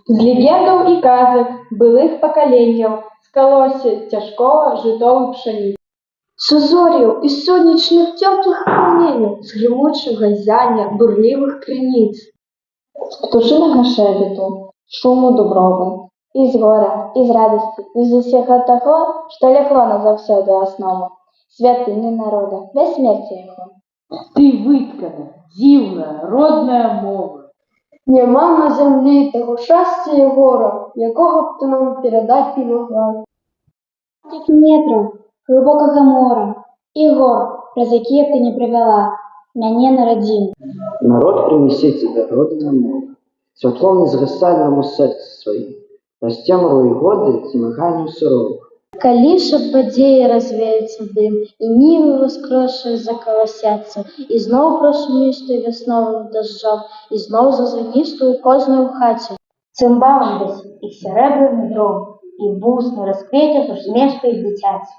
З легендаў і казак былых пакаленняў скалося цяжкога жытоў і пшаніцы. З узор'яў і сонечных цёплых праменяў, з грымучага ззяння бурлівых крыніц. З птушынага шэбету, шуму дубровы, і з гора, і з радасці, і з усяго таго, што лягло назаўсёды ў аснову, святыня народа, бяссмерце яго. Ты выткана, дзіўная, родная мова. Няма на зямлі таго шчасця і гора, якога б ты нам перадаць не могла. Тільки метраў, глыбокага мора і гор, праз якія ты не прывяла мяне на радзіму. Народ принесе тебе родная мова, святлом незгасальнаму сэрцы сваім, расцемру і годы змаганняў суровых. Калі ж падзеі развеюцца дым, і нівы воскресшых закаласяцца, і зноў прашуміш ты вясновым дажджом, і зноў зазвініш ты ў кожнай у хаце. Цымбалам дасі і сярэбраны дром, і вусны раскветяць усмешкай дзіцяці.